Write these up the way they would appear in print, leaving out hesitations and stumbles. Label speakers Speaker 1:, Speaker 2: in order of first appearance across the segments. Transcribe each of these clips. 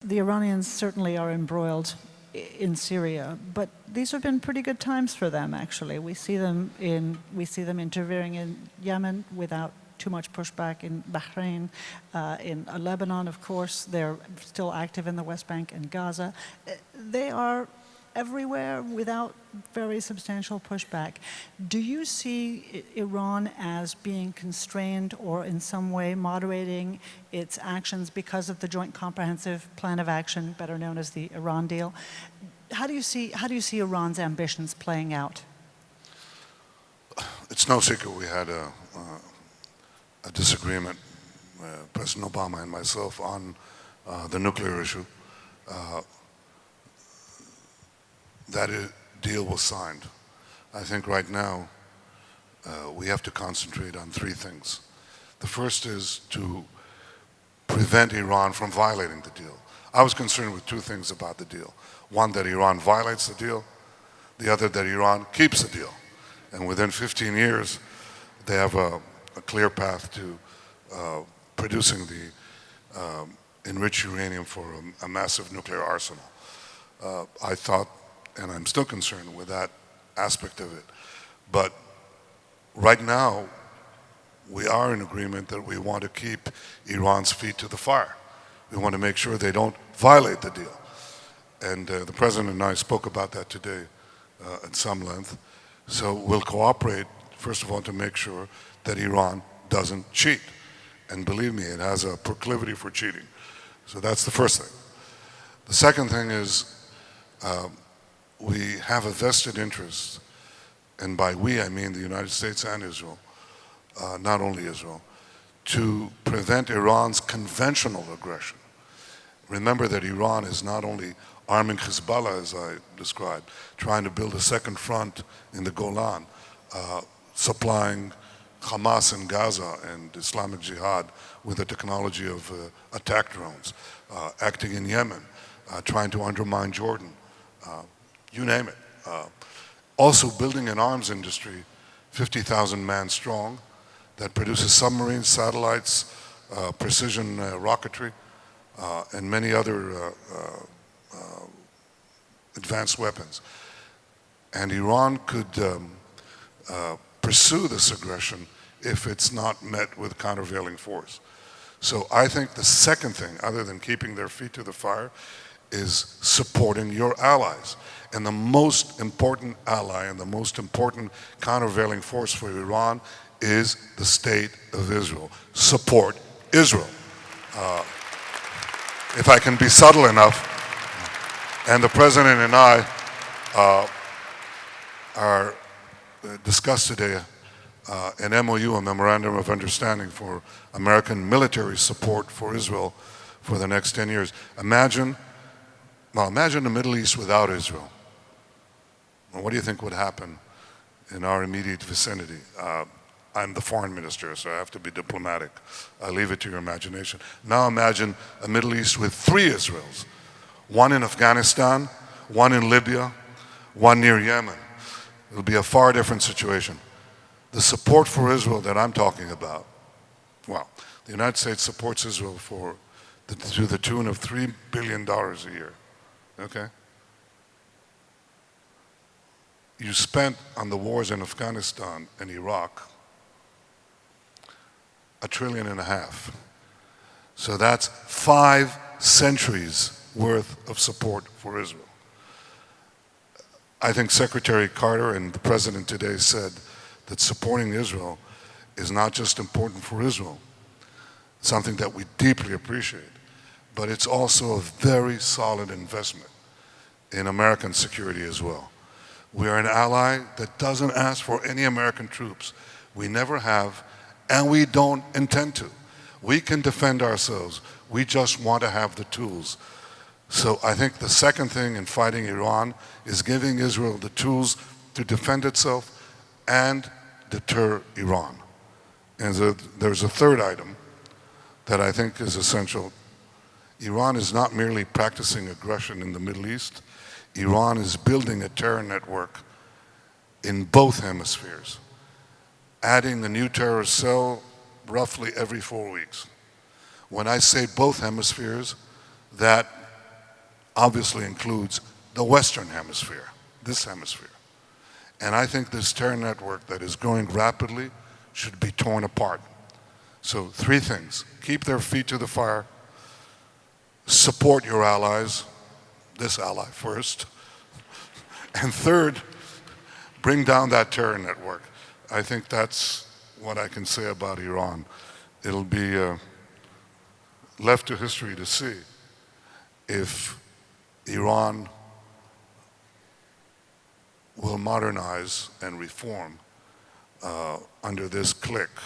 Speaker 1: The Iranians certainly are embroiled in Syria, but these have been pretty good times for them. Actually, we see them interfering in Yemen without too much pushback, in Bahrain, in Lebanon. Of course, they're still active in the West Bank and Gaza. They are everywhere without very substantial pushback. Do you see Iran as being constrained or in some way moderating its actions because of the Joint Comprehensive Plan of Action, better known as the Iran deal? How do you see Iran's ambitions playing out?
Speaker 2: It's no secret we had a disagreement, President Obama and myself, on the nuclear issue. That deal was signed. I think right now we have to concentrate on three things. The first is to prevent Iran from violating the deal. I was concerned with two things about the deal. One, that Iran violates the deal. The other, that Iran keeps the deal. And within 15 years, they have a clear path to producing the enriched uranium for a massive nuclear arsenal. I thought, and I'm still concerned with that aspect of it. But right now, we are in agreement that we want to keep Iran's feet to the fire. We want to make sure they don't violate the deal. And the President and I spoke about that today at some length. So we'll cooperate, first of all, to make sure that Iran doesn't cheat. And believe me, it has a proclivity for cheating. So that's the first thing. The second thing is, we have a vested interest, and by we I mean the United States and Israel, not only Israel, to prevent Iran's conventional aggression. Remember that Iran is not only arming Hezbollah, as I described, trying to build a second front in the Golan, supplying Hamas in Gaza and Islamic Jihad with the technology of attack drones, acting in Yemen, trying to undermine Jordan, you name it. Also building an arms industry, 50,000 man strong, that produces submarines, satellites, precision rocketry, and many other advanced weapons. And Iran could pursue this aggression if it's not met with countervailing force. So I think the second thing, other than keeping their feet to the fire, is supporting your allies. And the most important ally and the most important countervailing force for Iran is the state of Israel. Support Israel. If I can be subtle enough, and the President and I are discussed today an MOU, a Memorandum of Understanding for American military support for Israel for the next 10 years. Imagine the Middle East without Israel. Well, what do you think would happen in our immediate vicinity? I'm the foreign minister, so I have to be diplomatic. I leave it to your imagination. Now imagine a Middle East with three Israels. One in Afghanistan, one in Libya, one near Yemen. It'll be a far different situation. The support for Israel that I'm talking about, well, the United States supports Israel to the tune of $3 billion a year, okay? You spent on the wars in Afghanistan and Iraq $1.5 trillion. So that's 5 centuries worth of support for Israel. I think Secretary Carter and the President today said that supporting Israel is not just important for Israel, something that we deeply appreciate, but it's also a very solid investment in American security as well. We are an ally that doesn't ask for any American troops. We never have, and we don't intend to. We can defend ourselves. We just want to have the tools. So I think the second thing in fighting Iran is giving Israel the tools to defend itself and deter Iran. And there's a third item that I think is essential. Iran is not merely practicing aggression in the Middle East. Iran is building a terror network in both hemispheres, adding a new terrorist cell roughly every 4 weeks. When I say both hemispheres, that obviously includes the Western Hemisphere, this hemisphere. And I think this terror network that is growing rapidly should be torn apart. So 3 things: keep their feet to the fire, support your allies, this ally first, and third, bring down that terror network. I think that's what I can say about Iran. It'll be left to history to see if Iran will modernize and reform under this clique.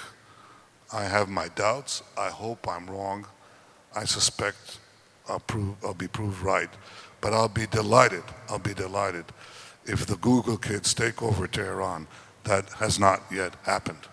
Speaker 2: I have my doubts. I hope I'm wrong. I suspect I'll be proved right. But I'll be delighted if the Google kids take over Tehran. That has not yet happened.